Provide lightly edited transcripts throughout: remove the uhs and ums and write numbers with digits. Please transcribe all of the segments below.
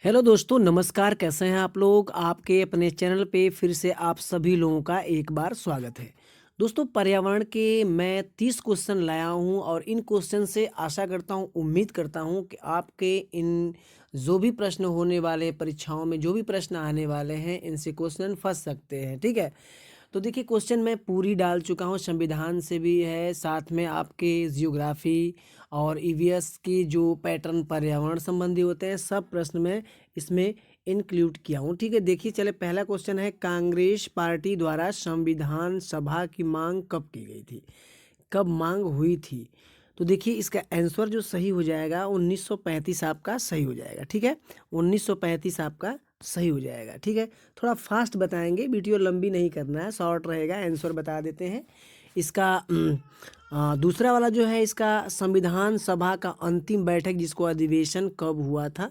Hello दोस्तों, नमस्कार। कैसे हैं आप लोग? आपके अपने चैनल पे फिर से आप सभी लोगों का एक बार स्वागत है। दोस्तों, पर्यावरण के मैं 30 क्वेश्चन लाया हूं और इन क्वेश्चन से आशा करता हूं, उम्मीद करता हूं कि आपके इन जो भी प्रश्न होने वाले परीक्षाओं में जो भी प्रश्न आने वाले हैं, इनसे क्वेश्चन फंस सकते हैं। ठीक है, तो देखिए क्वेश्चन मैं पूरी डाल चुका हूँ, संविधान से भी है, साथ में आपके जियोग्राफी और ईवीएस की जो पैटर्न पर्यावरण संबंधी होते हैं, सब प्रश्न मैं इसमें इंक्लूड किया हूँ। ठीक है, देखिए चले, पहला क्वेश्चन है, कांग्रेस पार्टी द्वारा संविधान सभा की मांग कब की गई थी? कब मांग हुई थी? तो देखिए इसका आंसर जो सही हो जाएगा 1935 आपका सही हो जाएगा। ठीक है, 1935 आपका सही हो जाएगा। ठीक है, थोड़ा फास्ट बताएंगे, वीडियो लंबी नहीं करना है, शॉर्ट रहेगा। आंसर बता देते हैं इसका। दूसरा वाला जो है, इसका संविधान सभा का अंतिम बैठक जिसको अधिवेशन कब हुआ था?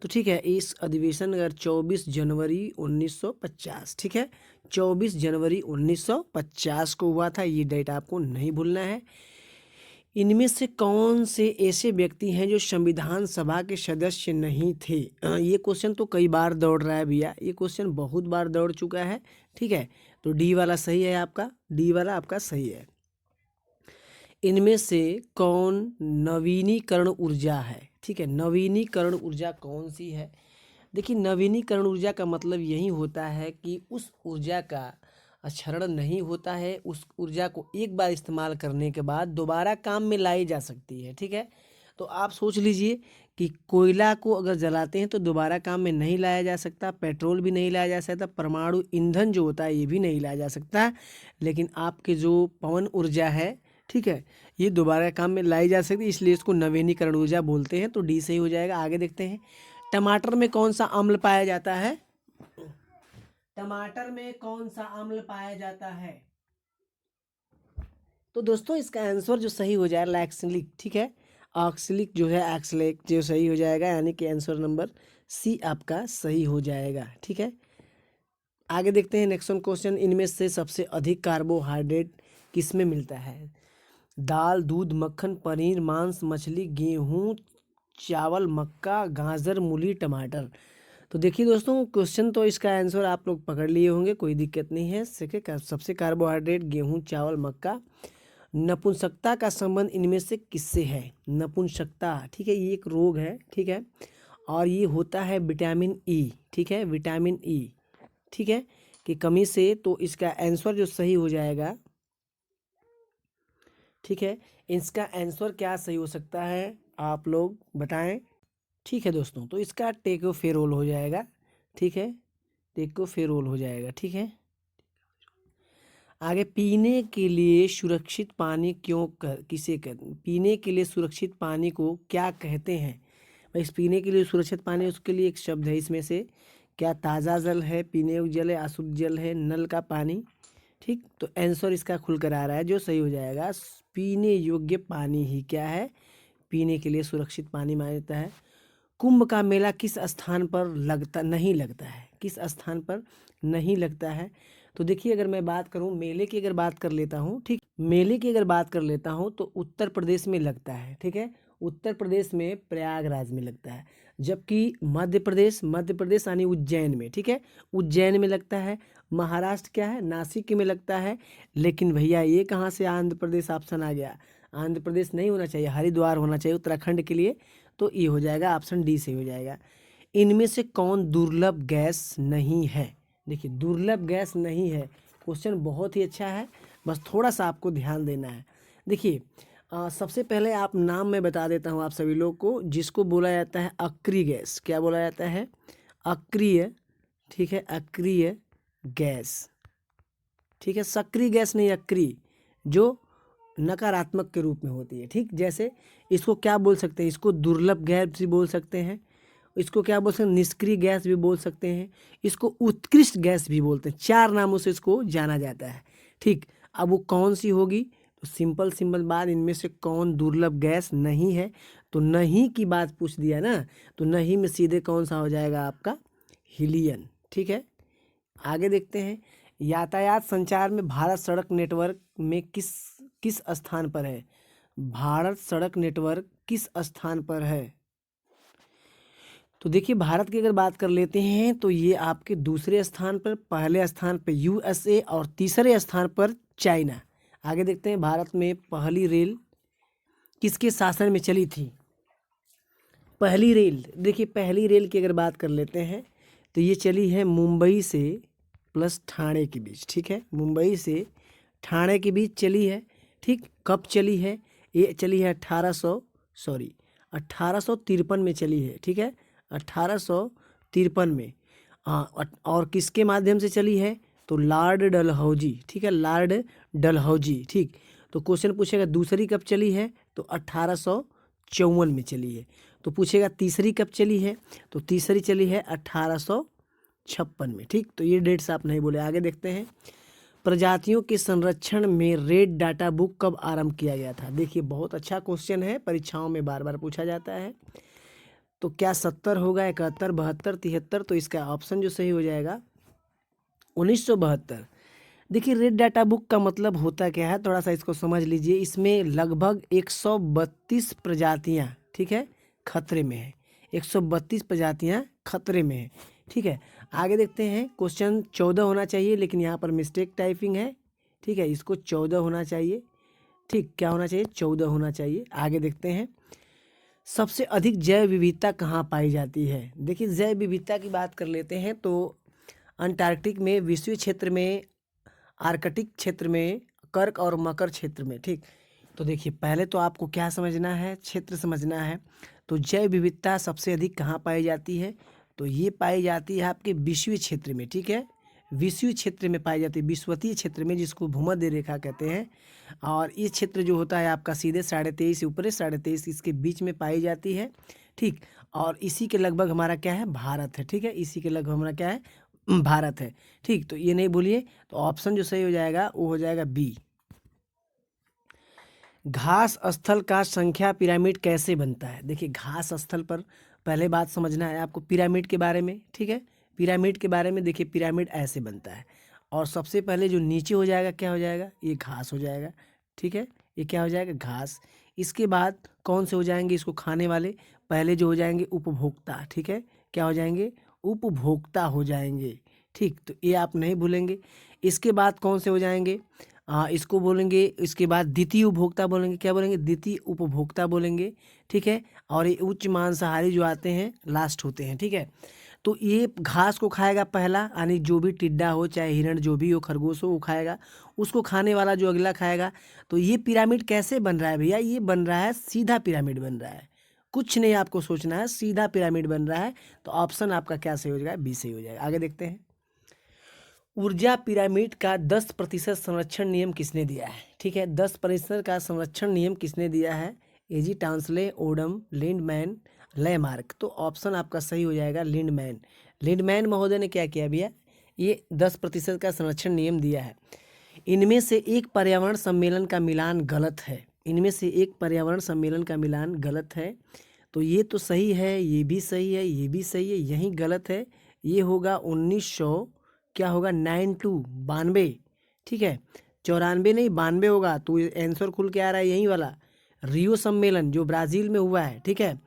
तो ठीक है, इस अधिवेशन अगर 24 जनवरी 1950, ठीक है, 24 जनवरी 1950 को हुआ था। ये डेट आपको नहीं भूलना है। इनमें से कौन से ऐसे व्यक्ति हैं जो संविधान सभा के सदस्य नहीं थे? ये क्वेश्चन तो कई बार दौड़ रहा है भैया, ये क्वेश्चन बहुत बार दौड़ चुका है। ठीक है, तो डी वाला सही है आपका, डी वाला आपका सही है। इनमें से कौन नवीनीकरण ऊर्जा है? ठीक है, नवीनीकरण ऊर्जा कौन सी है? देखिए, नवीनीकरण ऊर्जा का मतलब यही होता है कि उस ऊर्जा का क्षरण नहीं होता है, उस ऊर्जा को एक बार इस्तेमाल करने के बाद दोबारा काम में लाई जा सकती है। ठीक है, तो आप सोच लीजिए कि कोयला को अगर जलाते हैं तो दोबारा काम में नहीं लाया जा सकता, पेट्रोल भी नहीं लाया जा सकता, परमाणु ईंधन जो होता है ये भी नहीं लाया जा सकता, लेकिन आपके जो पवन ऊर्जा है, ठीक है, ये दोबारा काम में लाई जा सकती है, इसलिए इसको नवीनीकरण ऊर्जा बोलते हैं। तो डी सही हो जाएगा। आगे देखते हैं, टमाटर में कौन सा अम्ल पाया जाता है? टमाटर में कौन सा अम्ल पाया जाता है? तो दोस्तों इसका आंसर जो सही हो जाएगा लैक्सिलिक। ठीक है, ऑक्सिलिक जो है, एक्सलेक जो सही हो जाएगा, यानी कि आंसर नंबर सी आपका सही हो जाएगा। ठीक है, आगे देखते हैं नेक्स्ट क्वेश्चन, इनमें से सबसे अधिक कार्बोहाइड्रेट किस में मिलता है? दाल, दूध, मक्खन, पनीर, मांस, मछली, गेहूं, चावल, मक्का, गाजर, मूली, टमाटर। तो देखिए दोस्तों, क्वेश्चन तो इसका आंसर आप लोग पकड़ लिए होंगे, कोई दिक्कत नहीं है। सबसे कार्बोहाइड्रेट गेहूं, चावल, मक्का। नपुंसकता का संबंध इनमें से किससे है? नपुंसकता, ठीक है, ये एक रोग है। ठीक है, और ये होता है विटामिन ई, ठीक है, विटामिन ई, ठीक है, की कमी से। तो इसका आंसर जो सही हो जाएगा, ठीक है, इसका आंसर क्या सही हो सकता है, आप लोग बताएं। ठीक है दोस्तों, तो इसका टेकोफेरोल हो जाएगा। ठीक है, टेकोफेरोल हो जाएगा। ठीक है, आगे, पीने के लिए सुरक्षित पानी पीने के लिए सुरक्षित पानी को क्या कहते हैं? भाई, इस पीने के लिए सुरक्षित पानी, उसके लिए एक शब्द है, इसमें से क्या ताज़ा जल है, पीने योग्य जल है, अशुद्ध जल है, नल का पानी? ठीक, तो आंसर इसका खुलकर आ रहा है, जो सही हो जाएगा, पीने योग्य पानी ही क्या है, पीने के लिए सुरक्षित पानी माना जाता है। कुंभ का मेला किस स्थान पर नहीं लगता है? किस स्थान पर नहीं लगता है? तो देखिए, अगर मैं बात करूं मेले की, अगर बात कर लेता हूं, ठीक, मेले की अगर बात कर लेता हूं तो उत्तर प्रदेश में लगता है। ठीक है, उत्तर प्रदेश में प्रयागराज में लगता है, जबकि मध्य प्रदेश यानी उज्जैन में, ठीक है, उज्जैन में लगता है। महाराष्ट्र क्या है, नासिक में लगता है। लेकिन भैया ये कहाँ से आंध्र प्रदेश ऑप्शन आ गया? आंध्र प्रदेश नहीं होना चाहिए, हरिद्वार होना चाहिए उत्तराखंड के लिए। तो ये हो जाएगा, ऑप्शन डी से हो जाएगा। इनमें से कौन दुर्लभ गैस नहीं है? देखिए, दुर्लभ गैस नहीं है, क्वेश्चन बहुत ही अच्छा है, बस थोड़ा सा आपको ध्यान देना है। देखिए, सबसे पहले आप नाम मैं बता देता हूँ आप सभी लोग को, जिसको बोला जाता है अक्रिय गैस। क्या बोला जाता है? अक्रिय। ठीक है, अक्रिय गैस। ठीक है, सक्रिय गैस नहीं, अक्रिय, जो नकारात्मक के रूप में होती है। ठीक, जैसे इसको क्या बोल सकते हैं, इसको दुर्लभ गैस भी बोल सकते हैं, इसको क्या बोल सकते हैं, निष्क्रिय गैस भी बोल सकते हैं, इसको उत्कृष्ट गैस भी बोलते हैं। 4 नामों से इसको जाना जाता है। ठीक, अब वो कौन सी होगी? तो सिंपल सिंपल बात, इनमें से कौन दुर्लभ गैस नहीं है? तो नहीं की बात पूछ दिया ना, तो नहीं में सीधे कौन सा हो जाएगा आपका? हीलियम। ठीक है, आगे देखते हैं, यातायात संचार में भारत सड़क नेटवर्क में किस किस स्थान पर है? भारत सड़क नेटवर्क किस स्थान पर है? तो देखिए भारत की अगर बात कर लेते हैं तो ये आपके दूसरे स्थान पर, पहले स्थान पर यूएसए और तीसरे स्थान पर चाइना। आगे देखते हैं भारत में पहली रेल किसके शासन में चली थी। पहली रेल, देखिए पहली रेल की अगर बात कर लेते हैं तो ये चली है मुंबई से प्लस ठाणे के बीच, ठीक है, मुंबई से ठाणे के बीच चली है। ठीक, कब चली है, ये चली है 1853 में चली है, ठीक है, 1853 में। और किसके माध्यम से चली है, तो लॉर्ड डलहौजी, ठीक है, लॉर्ड डलहौजी। ठीक, तो क्वेश्चन पूछेगा दूसरी कब चली है, तो 1854 में चली है। तो पूछेगा तीसरी कब चली है, तो तीसरी चली है 1856 में। ठीक, तो ये डेट्स आप नहीं बोले। आगे देखते हैं प्रजातियों के संरक्षण में रेड डाटा बुक कब आरंभ किया गया था। देखिए बहुत अच्छा क्वेश्चन है, परीक्षाओं में बार बार पूछा जाता है। तो क्या 70 होगा, 71, 72, 73, तो इसका ऑप्शन जो सही हो जाएगा 1972। देखिए रेड डाटा बुक का मतलब होता क्या है, थोड़ा सा इसको समझ लीजिए। इसमें लगभग 132 प्रजातियां, ठीक है, खतरे में है। 132 प्रजातियां खतरे में है। ठीक है, आगे देखते हैं। क्वेश्चन 14 होना चाहिए, लेकिन यहाँ पर मिस्टेक टाइपिंग है। ठीक है, इसको 14 होना चाहिए। ठीक, क्या होना चाहिए, 14 होना चाहिए। आगे देखते हैं सबसे अधिक जैव विविधता कहाँ पाई जाती है। देखिए जैव विविधता की बात कर लेते हैं तो अंटार्कटिक में, विश्व क्षेत्र में, आर्कटिक क्षेत्र में, कर्क और मकर क्षेत्र में। ठीक, तो देखिए पहले तो आपको क्या समझना है, क्षेत्र समझना है। तो जैव विविधता सबसे अधिक कहाँ पाई जाती है, तो ये पाई जाती है आपके विश्वीय क्षेत्र में। ठीक है, विश्वीय क्षेत्र में पाई जाती है, विषुवतीय क्षेत्र में, जिसको भूमध्य रेखा कहते हैं। और ये क्षेत्र जो होता है आपका सीधे 23.5 से ऊपर 23.5 इसके बीच में पाई जाती है। ठीक, और इसी के लगभग हमारा क्या है, भारत है। ठीक है, इसी के लगभग हमारा क्या है, भारत है। ठीक, तो ये नहीं भूलिए। तो ऑप्शन जो सही हो जाएगा वो हो जाएगा बी। घास स्थल का संख्या पिरामिड कैसे बनता है। देखिए घास स्थल पर पहले बात समझना है आपको पिरामिड के बारे में। ठीक है, पिरामिड के बारे में देखिए पिरामिड ऐसे बनता है, और सबसे पहले जो नीचे हो जाएगा क्या हो जाएगा, ये घास हो जाएगा। ठीक है, ये क्या हो जाएगा, घास। इसके बाद कौन से हो जाएंगे इसको खाने वाले, पहले जो हो जाएंगे उपभोक्ता। ठीक है, क्या हो जाएंगे, उपभोक्ता हो जाएंगे। ठीक, तो ये आप नहीं भूलेंगे। इसके बाद कौन से हो जाएंगे, इसको बोलेंगे, इसके बाद द्वितीय उपभोक्ता बोलेंगे। क्या बोलेंगे, द्वितीय उपभोक्ता बोलेंगे। ठीक है, और ये उच्च मांसाहारी जो आते हैं लास्ट होते हैं। ठीक है, तो ये घास को खाएगा पहला, यानी जो भी टिड्डा हो, चाहे हिरण, जो भी हो, खरगोश हो, वो खाएगा। उसको खाने वाला जो अगला खाएगा। तो ये पिरामिड कैसे बन रहा है भैया, ये बन रहा है सीधा पिरामिड बन रहा है, कुछ नहीं आपको सोचना है, सीधा पिरामिड बन रहा है। तो ऑप्शन आपका क्या सही हो जाएगा, बी सही हो जाएगा। आगे देखते हैं ऊर्जा पिरामिड का 10% संरक्षण नियम किसने दिया है। ठीक है, 10% का संरक्षण नियम किसने दिया है, एजी टाउंसले, ओडम, लिंडमैन, लैमार्क। तो ऑप्शन आपका सही हो जाएगा लिंडमैन। लिंडमैन महोदय ने क्या किया भैया, ये 10% का संरक्षण नियम दिया है। इनमें से एक पर्यावरण सम्मेलन का मिलान गलत है, इनमें से एक पर्यावरण सम्मेलन का मिलान गलत है। तो ये तो सही है, ये भी सही है, ये भी सही है, यही गलत है। ये होगा 1900, क्या होगा 92। ठीक है, 94 नहीं 92 होगा। तो आंसर खुल के आ रहा है यही वाला, रियो सम्मेलन जो ब्राजील में हुआ है। ठीक है,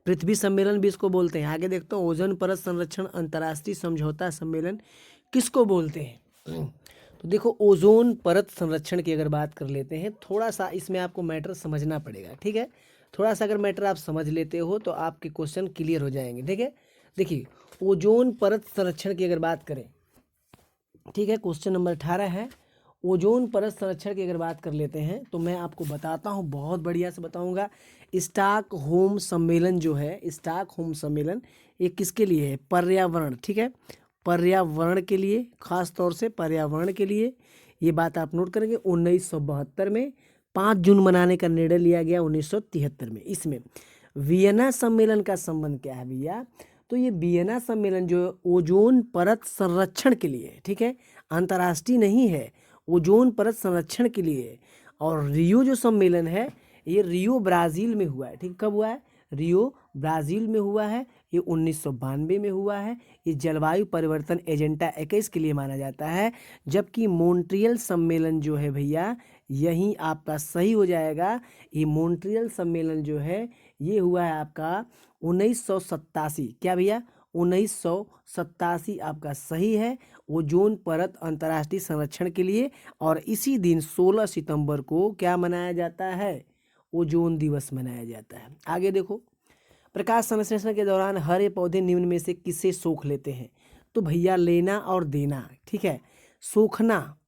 पृथ्वी सम्मेलन भी इसको बोलते हैं। आगे देखते हैं ओजोन परत संरक्षण अंतर्राष्ट्रीय समझौता सम्मेलन किसको बोलते हैं। तो देखो ओजोन परत संरक्षण की अगर बात कर लेते हैं, थोड़ा सा इसमें आपको मैटर समझना पड़ेगा। ठीक है, थोड़ा सा अगर मैटर आप समझ लेते हो तो आपके क्वेश्चन क्लियर हो जाएंगे। ठीक है, देखिए ओजोन परत संरक्षण की अगर बात करें, ठीक है, क्वेश्चन नंबर 18 है, ओजोन परत संरक्षण की अगर बात कर लेते हैं तो मैं आपको बताता हूँ, बहुत बढ़िया से बताऊंगा। स्टॉकहोम सम्मेलन जो है, स्टॉकहोम सम्मेलन ये किसके लिए है, पर्यावरण। ठीक है, पर्यावरण के लिए, खास तौर से पर्यावरण के लिए। ये बात आप नोट करेंगे। 1972 में 5 जून मनाने का निर्णय लिया गया 1973 में। इसमें वियना सम्मेलन का संबंध क्या है भैया, तो ये वियना सम्मेलन जो ओजोन परत संरक्षण के लिए है। ठीक है, अंतर्राष्ट्रीय नहीं है, ओजोन परत संरक्षण के लिए है। और रियो जो सम्मेलन है ये रियो ब्राज़ील में हुआ है। ठीक, कब हुआ है, रियो ब्राज़ील में हुआ है, ये 1992 में हुआ है। ये जलवायु परिवर्तन एजेंडा 21 के लिए माना जाता है। जबकि मॉन्ट्रियल सम्मेलन जो है भैया, यही आपका सही हो जाएगा। ये मॉन्ट्रियल सम्मेलन जो है ये हुआ है आपका 1987। क्या भैया? 1987 आपका सही है। ओजोन परत अंतर्राष्ट्रीय संरक्षण के लिए, और इसी दिन 16 सितंबर को क्या मनाया जाता है? ओजोन दिवस मनाया जाता है। आगे देखो, प्रकाश संश्लेषण के दौरान हरे पौधे निम्न में से किसे सोख लेते हैं? तो भैया लेना और देना, ठीक है। सोखना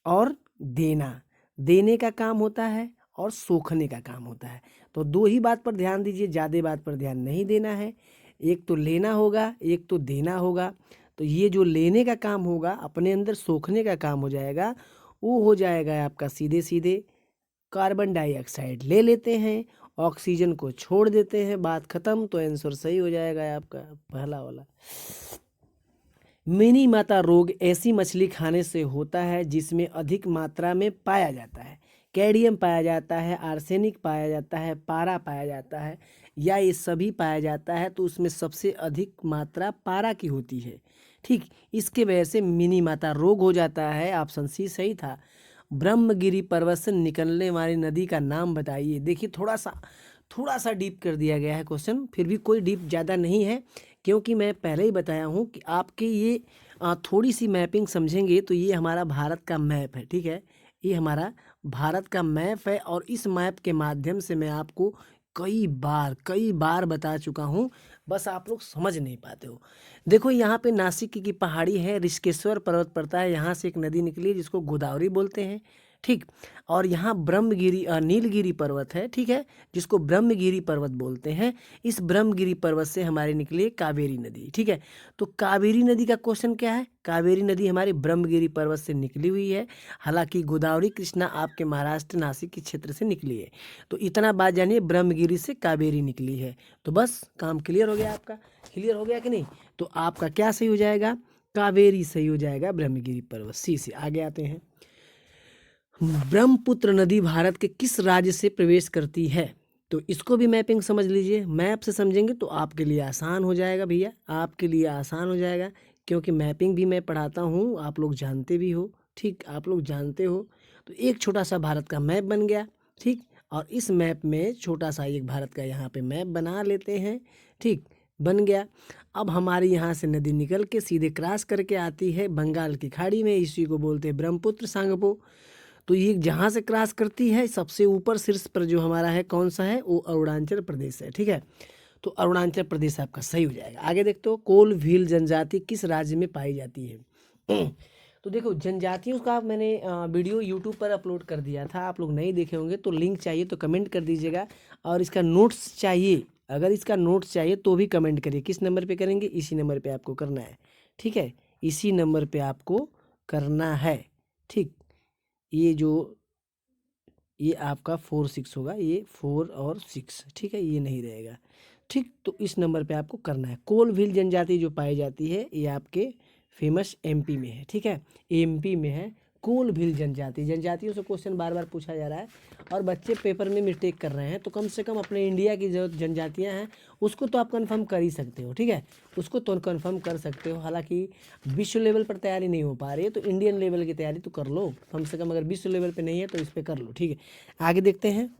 और देना, देने का काम होता है और सोखने का काम होता है। तो दो ही बात पर ध्यान दीजिए, ज़्यादा बात पर ध्यान नहीं देना है। एक तो लेना होगा, एक तो देना होगा। तो ये जो लेने का काम होगा, अपने अंदर सोखने का काम हो जाएगा, वो हो जाएगा आपका सीधे सीधे कार्बन डाइऑक्साइड ले लेते हैं, ऑक्सीजन को छोड़ देते हैं, बात खत्म। तो आंसर सही हो जाएगा आपका पहला वाला। मिनी माता रोग ऐसी मछली खाने से होता है जिसमें अधिक मात्रा में पाया जाता है, कैडमियम पाया जाता है, आर्सेनिक पाया जाता है, पारा पाया जाता है, या ये सभी पाया जाता है। तो उसमें सबसे अधिक मात्रा पारा की होती है, ठीक। इसके वजह से मिनी माता रोग हो जाता है। ऑप्शन सी सही था। ब्रह्मगिरी पर्वत से निकलने वाली नदी का नाम बताइए। देखिए थोड़ा सा डीप कर दिया गया है क्वेश्चन, फिर भी कोई डीप ज़्यादा नहीं है, क्योंकि मैं पहले ही बताया हूँ कि आपके ये थोड़ी सी मैपिंग समझेंगे तो ये हमारा भारत का मैप है, ठीक है। ये हमारा भारत का मैप है, और इस मैप के माध्यम से मैं आपको कई बार बता चुका हूँ, बस आप लोग समझ नहीं पाते हो। देखो यहाँ पे नासिक की पहाड़ी है, ऋषिकेश्वर पर्वत पड़ता है, यहाँ से एक नदी निकली है जिसको गोदावरी बोलते हैं, ठीक। और यहाँ नीलगिरी पर्वत है, ठीक है, जिसको ब्रह्मगिरी पर्वत बोलते हैं। इस ब्रह्मगिरी पर्वत से हमारी निकली है कावेरी नदी, ठीक है। तो कावेरी नदी का क्वेश्चन क्या है? कावेरी नदी हमारी ब्रह्मगिरी पर्वत से निकली हुई है। हालांकि गोदावरी कृष्णा आपके महाराष्ट्र नासिक के क्षेत्र से निकली है। तो इतना बात जानिए, ब्रह्मगिरी से कावेरी निकली है। तो बस काम क्लियर हो गया आपका। क्लियर हो गया कि नहीं? तो आपका क्या सही हो जाएगा? कावेरी सही हो जाएगा, ब्रह्मगिरी पर्वत। सी से आगे आते हैं। ब्रह्मपुत्र नदी भारत के किस राज्य से प्रवेश करती है? तो इसको भी मैपिंग समझ लीजिए। मैप से समझेंगे तो आपके लिए आसान हो जाएगा भैया, आपके लिए आसान हो जाएगा, क्योंकि मैपिंग भी मैं पढ़ाता हूँ, आप लोग जानते भी हो, ठीक। आप लोग जानते हो। तो एक छोटा सा भारत का मैप बन गया, ठीक। और इस मैप में छोटा सा एक भारत का यहाँ पे मैप बना लेते हैं, ठीक। बन गया। अब हमारी यहाँ से नदी निकल के सीधे क्रॉस करके आती है बंगाल की खाड़ी में, इसी को बोलते हैं ब्रह्मपुत्र सांगपो। तो ये जहाँ से क्रॉस करती है, सबसे ऊपर शीर्ष पर जो हमारा है कौन सा है? वो अरुणाचल प्रदेश है, ठीक है। तो अरुणाचल प्रदेश आपका सही हो जाएगा। आगे देखते हो, कोल भील जनजाति किस राज्य में पाई जाती है? तो देखो, जनजातियों का मैंने वीडियो यूट्यूब पर अपलोड कर दिया था, आप लोग नहीं देखे होंगे तो लिंक चाहिए तो कमेंट कर दीजिएगा, और इसका नोट्स चाहिए, अगर इसका नोट्स चाहिए तो भी कमेंट करिए। किस नंबर पे करेंगे? इसी नंबर पे आपको करना है, ठीक है। इसी नंबर पे आपको करना है, ठीक। ये आपका 4-6 होगा, ये 4 और 6, ठीक है, ये नहीं रहेगा, ठीक। तो इस नंबर पे आपको करना है। कोलभील जनजाति जो पाई जाती है ये आपके फेमस एमपी में है, ठीक है, एमपी में है कोलभील जनजाति। जनजातियों से क्वेश्चन बार बार पूछा जा रहा है, और बच्चे पेपर में मिस्टेक कर रहे हैं, तो कम से कम अपने इंडिया की जो जनजातियाँ हैं उसको तो आप कंफर्म कर ही सकते हो, ठीक है, उसको तो कंफर्म कर सकते हो। हालांकि विश्व लेवल पर तैयारी नहीं हो पा रही है, तो इंडियन लेवल की तैयारी तो कर लो कम से कम, अगर विश्व लेवल पे नहीं है तो इस पर कर लो, ठीक है। आगे देखते हैं,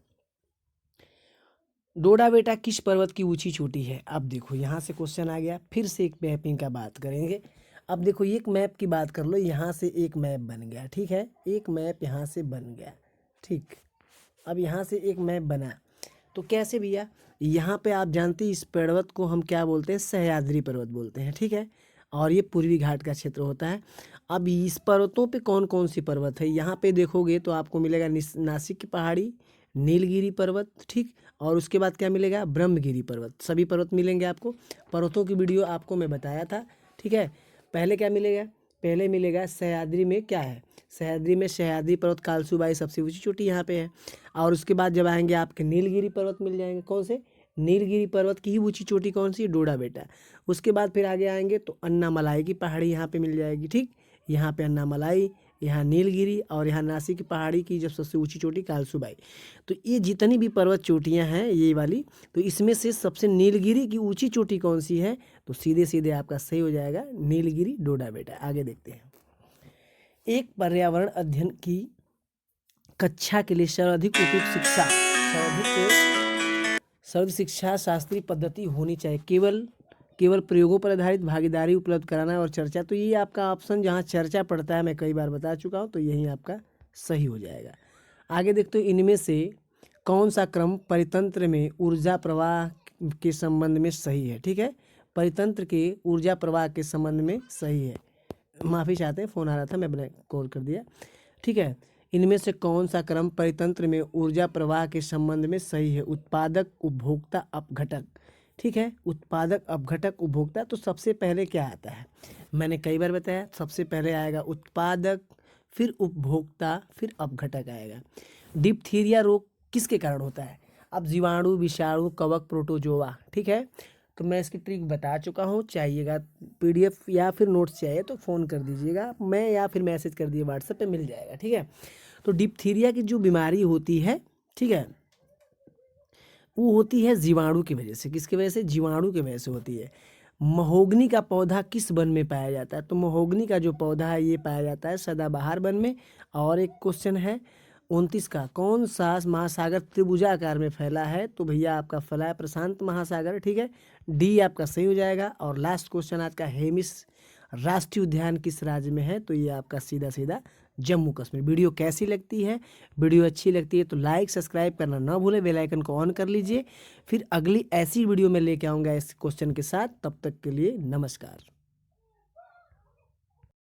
डोडा बेटा किस पर्वत की ऊंची चोटी है? अब देखो यहाँ से क्वेश्चन आ गया, फिर से एक मैपिंग का बात करेंगे। अब देखो एक मैप की बात कर लो, यहाँ से एक मैप बन गया, ठीक है, एक मैप यहाँ से बन गया, ठीक। अब यहाँ से एक मैप बना, तो कैसे भैया? यहाँ पे आप जानते हैं इस पर्वत को हम क्या बोलते हैं? सह्याद्री पर्वत बोलते हैं, ठीक है, और ये पूर्वी घाट का क्षेत्र होता है। अब इस पर्वतों पे कौन कौन सी पर्वत है? यहाँ पे देखोगे तो आपको मिलेगा नासिक की पहाड़ी, नीलगिरी पर्वत, ठीक। और उसके बाद क्या मिलेगा? ब्रह्मगिरी पर्वत, सभी पर्वत मिलेंगे आपको। पर्वतों की वीडियो आपको मैं बताया था, ठीक है। पहले क्या मिलेगा? पहले मिलेगा सह्याद्री में, क्या है? सह्याद्री में सह्याद्री पर्वत कालसूबाई सबसे ऊंची चोटी यहाँ पे है। और उसके बाद जब आएंगे आपके नीलगिरी पर्वत मिल जाएंगे। कौन से? नीलगिरी पर्वत की ही ऊंची चोटी कौन सी? डोडा बेटा। उसके बाद फिर आगे आएंगे तो अन्नामलाई की पहाड़ी यहाँ पे मिल जाएगी, ठीक। यहाँ पे अन्नामलाई, यहाँ नीलगिरी, और यहाँ नासिक की पहाड़ी की जब सबसे ऊंची चोटी कालसूबाई। तो ये जितनी भी पर्वत चोटियाँ हैं ये वाली, तो इसमें से सबसे नीलगिरी की ऊंची चोटी कौन सी है? तो सीधे सीधे आपका सही हो जाएगा नीलगिरी डोडा बेटा। आगे देखते हैं, एक पर्यावरण अध्ययन की सर्व शिक्षा शास्त्रीय पद्धति होनी चाहिए, केवल प्रयोगों पर आधारित भागीदारी उपलब्ध कराना और चर्चा। तो ये आपका ऑप्शन जहाँ चर्चा पड़ता है, मैं कई बार बता चुका हूँ, तो यही आपका सही हो जाएगा। आगे देखते हो, इनमें से कौन सा क्रम परितंत्र में ऊर्जा प्रवाह के संबंध में सही है। ठीक है, परितंत्र के ऊर्जा प्रवाह के संबंध में सही है। माफ़ी चाहते हैं, फ़ोन आ रहा था, मैंने कॉल कर दिया। ठीक है, इनमें से कौन सा क्रम परितंत्र में ऊर्जा प्रवाह के संबंध में सही है। उत्पादक, उपभोक्ता, अपघटक। ठीक है, उत्पादक, अपघटक, उपभोक्ता। तो सबसे पहले क्या आता है, मैंने कई बार बताया, सबसे पहले आएगा उत्पादक, फिर उपभोक्ता, फिर अपघटक आएगा। डिप्थीरिया रोग किसके कारण होता है। अब जीवाणु, विषाणु, कवक, प्रोटोजोआ। ठीक है, तो मैं इसकी ट्रिक बता चुका हूँ। चाहिएगा पीडीएफ या फिर नोट्स चाहिए तो फ़ोन कर दीजिएगा, मैं या फिर मैसेज कर दिए व्हाट्सएप पे, मिल जाएगा। ठीक है, तो डिप्थीरिया की जो बीमारी होती है, ठीक है, वो होती है जीवाणु की वजह से। किसकी वजह से, जीवाणु की वजह से होती है। महोगनी का पौधा किस वन में पाया जाता है। तो महोगनी का जो पौधा है ये पाया जाता है सदाबहार वन में। और एक क्वेश्चन है 29 का, कौन सा महासागर त्रिभुजाकार में फैला है। तो भैया आपका फैला है प्रशांत महासागर। ठीक है, डी आपका सही हो जाएगा। और लास्ट क्वेश्चन आज का, हेमिस राष्ट्रीय उद्यान किस राज्य में है। तो ये आपका सीधा सीधा जम्मू कश्मीर। वीडियो कैसी लगती है, वीडियो अच्छी लगती है तो लाइक सब्सक्राइब करना ना भूलें, बेल आइकन को ऑन कर लीजिए। फिर अगली ऐसी वीडियो में लेके आऊँगा इस क्वेश्चन के साथ, तब तक के लिए नमस्कार।